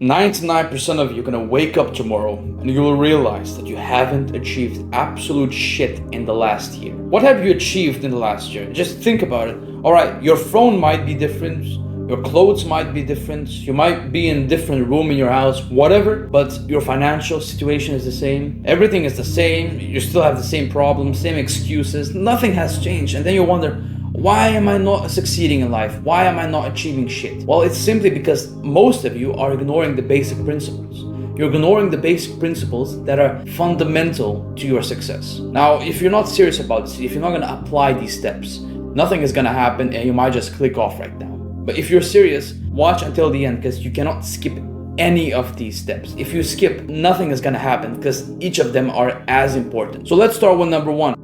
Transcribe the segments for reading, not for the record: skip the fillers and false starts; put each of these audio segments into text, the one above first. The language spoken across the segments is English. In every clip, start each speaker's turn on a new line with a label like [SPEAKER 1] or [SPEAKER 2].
[SPEAKER 1] 99% of you are gonna wake up tomorrow and you will realize that you haven't achieved absolute shit in the last year. What have you achieved in the last year? Just think about it. Alright, your phone might be different, your clothes might be different, you might be in a different room in your house, whatever, but your financial situation is the same. Everything is the same, you still have the same problems, same excuses, nothing has changed. And then you wonder, why am I not succeeding in life? Why am I not achieving shit? Well, it's simply because most of you are ignoring the basic principles. You're ignoring the basic principles that are fundamental to your success. Now, if you're not serious about this, if you're not gonna apply these steps, nothing is gonna happen and you might just click off right now. But if you're serious, watch until the end because you cannot skip any of these steps. If you skip, nothing is gonna happen because each of them are as important. So let's start with number one.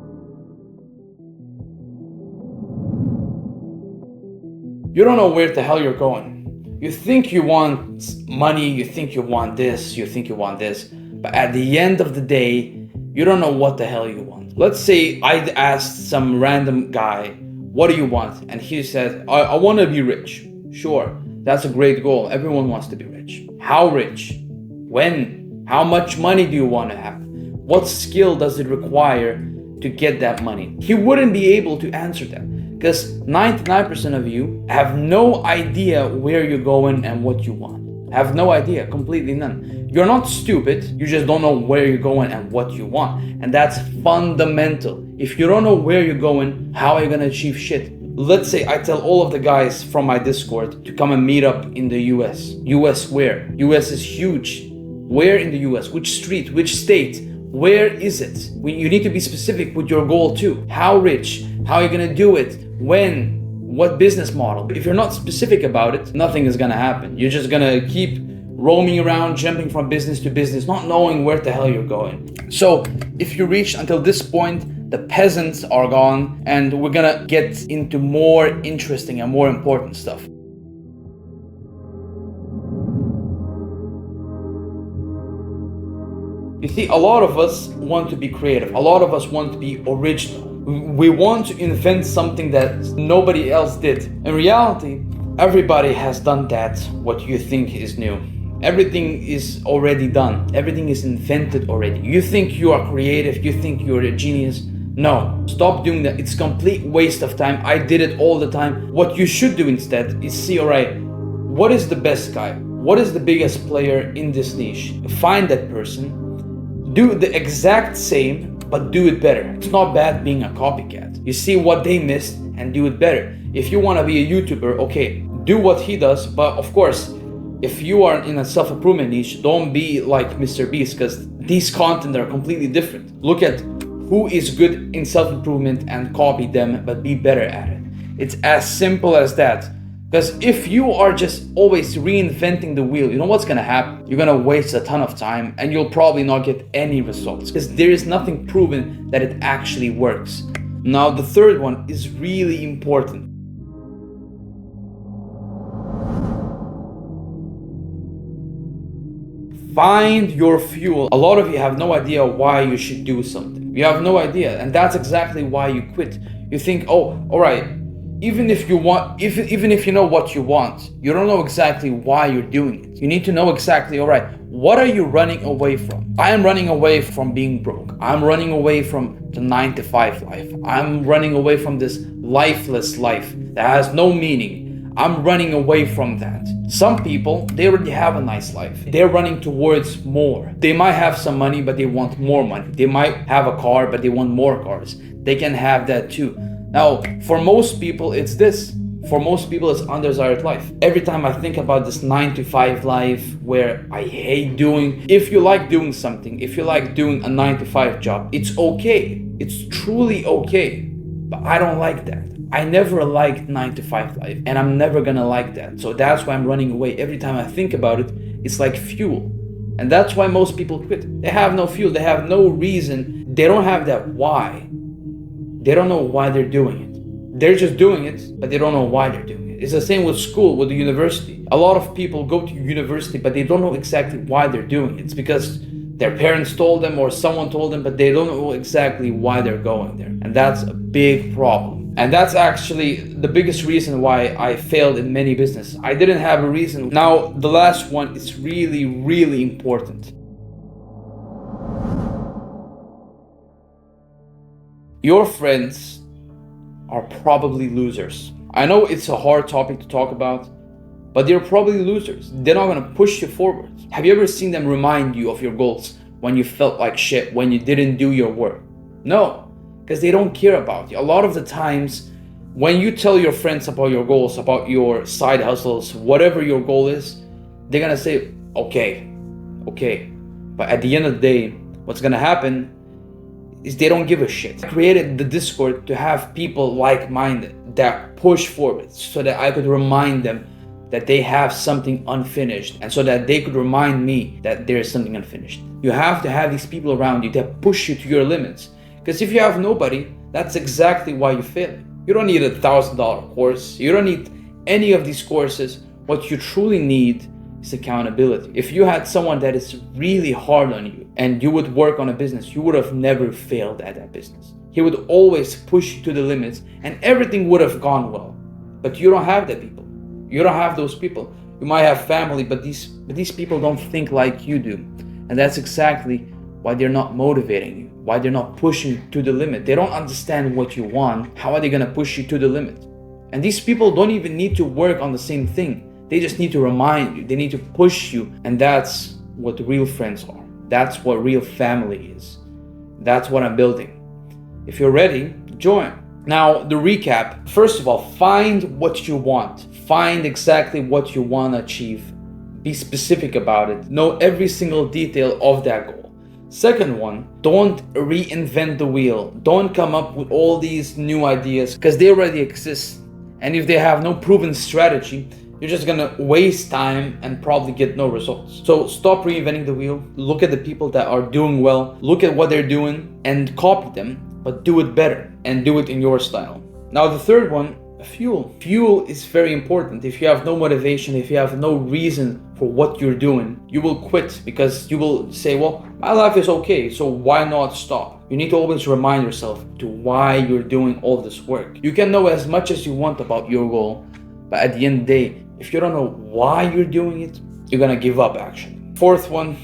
[SPEAKER 1] You don't know where the hell you're going. You think you want money, you think you want this, you think you want this, but at the end of the day, you don't know what the hell you want. Let's say I asked some random guy, what do you want? And he said, I want to be rich. Sure, that's a great goal. Everyone wants to be rich. How rich? When? How much money do you want to have? What skill does it require to get that money? He wouldn't be able to answer that. Because 99% of you have no idea where you're going and what you want. Have no idea, completely none. You're not stupid, you just don't know where you're going and what you want. And that's fundamental. If you don't know where you're going, how are you gonna achieve shit? Let's say I tell all of the guys from my Discord to come and meet up in the US. US where? US is huge. Where in the US? Which street? Which state? Where is it? You need to be specific with your goal too. How rich? How are you gonna do it? When? What business model? If you're not specific about it, nothing is gonna happen. You're just gonna keep roaming around, jumping from business to business, not knowing where the hell you're going. So if you reach until this point, the peasants are gone and we're gonna get into more interesting and more important stuff. You see, a lot of us want to be creative. A lot of us want to be original. We want to invent something that nobody else did. In reality, everybody has done that, what you think is new. Everything is already done. Everything is invented already. You think you are creative, you think you're a genius. No, stop doing that. It's a complete waste of time. I did it all the time. What you should do instead is see, all right, what is the best guy? What is the biggest player in this niche? Find that person. Do the exact same, but do it better. It's not bad being a copycat. You see what they missed and do it better. If you want to be a YouTuber, okay, do what he does, but of course, if you are in a self-improvement niche, don't be like Mr. Beast because these content are completely different. Look at who is good in self-improvement and copy them, but be better at it. It's as simple as that. Because if you are just always reinventing the wheel, you know what's gonna happen? You're gonna waste a ton of time and you'll probably not get any results because there is nothing proven that it actually works. Now, the third one is really important. Find your fuel. A lot of you have no idea why you should do something. You have no idea, and that's exactly why you quit. You think, oh, all right, even if you know what you want, you don't know exactly why you're doing it. You need to know exactly, all right, what are you running away from? I am running away from being broke. I'm running away from the 9-to-5 life. I'm running away from this lifeless life that has no meaning. I'm running away from that. Some people, they already have a nice life. They're running towards more. They might have some money, but they want more money. They might have a car, but they want more cars. They can have that too. Now, for most people, it's this. For most people, it's undesired life. Every time I think about this 9-to-5 life where I hate doing, if you like doing something, if you like doing a 9-to-5 job, it's okay. It's truly okay. But I don't like that. I never liked 9-to-5 life and I'm never gonna like that. So that's why I'm running away. Every time I think about it, it's like fuel. And that's why most people quit. They have no fuel. They have no reason. They don't have that why. They don't know why they're doing it. They're just doing it, but they don't know why they're doing it. It's the same with school, with the university. A lot of people go to university, but they don't know exactly why they're doing it. It's because their parents told them or someone told them, but they don't know exactly why they're going there. And that's a big problem. And that's actually the biggest reason why I failed in many business. I didn't have a reason. Now, the last one is really, really important. Your friends are probably losers. I know it's a hard topic to talk about, but they're probably losers. They're not gonna push you forward. Have you ever seen them remind you of your goals when you felt like shit, when you didn't do your work? No, because they don't care about you. A lot of the times, when you tell your friends about your goals, about your side hustles, whatever your goal is, they're gonna say, okay. But at the end of the day, what's gonna happen is they don't give a shit. I created the Discord to have people like-minded that push forward so that I could remind them that they have something unfinished, and so that they could remind me that there is something unfinished. You have to have these people around you that push you to your limits. Because if you have nobody, that's exactly why you fail. You don't need $1,000 course. You don't need any of these courses. What you truly need is accountability. If you had someone that is really hard on you and you would work on a business, you would have never failed at that business. He would always push you to the limits and everything would have gone well. But you don't have that people. You don't have those people. You might have family, but these people don't think like you do. And that's exactly why they're not motivating you, why they're not pushing you to the limit. They don't understand what you want. How are they gonna push you to the limit? And these people don't even need to work on the same thing. They just need to remind you, they need to push you. And that's what real friends are. That's what real family is. That's what I'm building. If you're ready, join. Now, the recap. First of all, find what you want. Find exactly what you want to achieve. Be specific about it. Know every single detail of that goal. Second one, don't reinvent the wheel. Don't come up with all these new ideas because they already exist. And if they have no proven strategy, you're just gonna waste time and probably get no results. So stop reinventing the wheel. Look at the people that are doing well. Look at what they're doing and copy them, but do it better and do it in your style. Now the third one, fuel. Fuel is very important. If you have no motivation, if you have no reason for what you're doing, you will quit because you will say, well, my life is okay, so why not stop? You need to always remind yourself to why you're doing all this work. You can know as much as you want about your goal, but at the end of the day, if you don't know why you're doing it, you're gonna give up actually. Fourth one,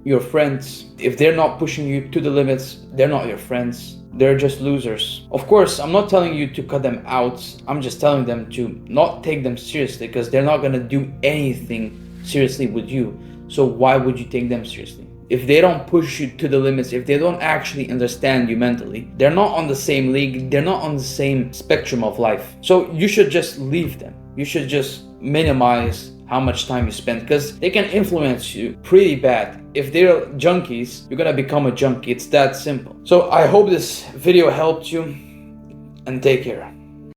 [SPEAKER 1] your friends. If they're not pushing you to the limits, they're not your friends. They're just losers. Of course, I'm not telling you to cut them out. I'm just telling them to not take them seriously because they're not gonna do anything seriously with you. So why would you take them seriously? If they don't push you to the limits, if they don't actually understand you mentally, they're not on the same league, they're not on the same spectrum of life. So you should just leave them. You should just minimize how much time you spend because they can influence you pretty bad. If they're junkies, you're gonna become a junkie. It's that simple. So I hope this video helped you and take care.